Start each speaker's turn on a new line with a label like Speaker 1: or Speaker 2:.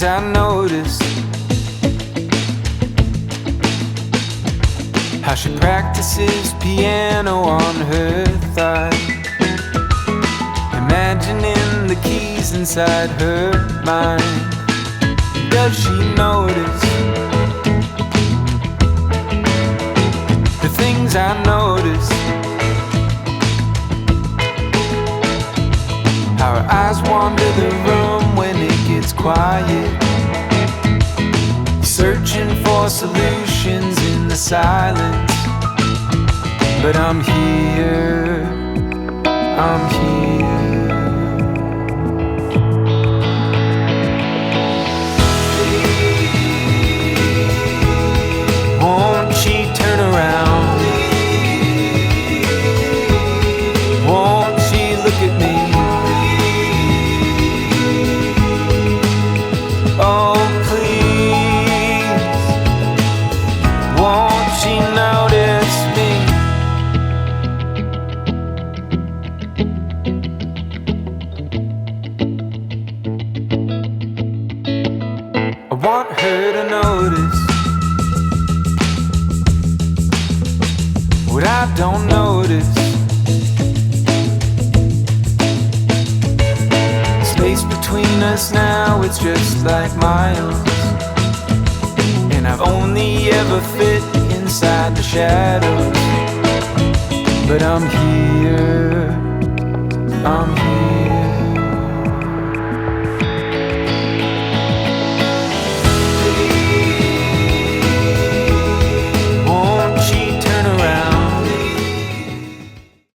Speaker 1: things I noticed, how she practices piano on her thigh, imagining the keys inside her mind. Does she notice the things I notice? How her eyes wander the room when it gets quiet, searching for solutions in the silence. But I'm here, I'm here. Won't she turn around? Won't she look at me? Oh, please, won't she notice me? I want her to notice what I don't notice. Space between us now, it's just like miles, and I've only ever fit inside the shadows. But I'm here, I'm here.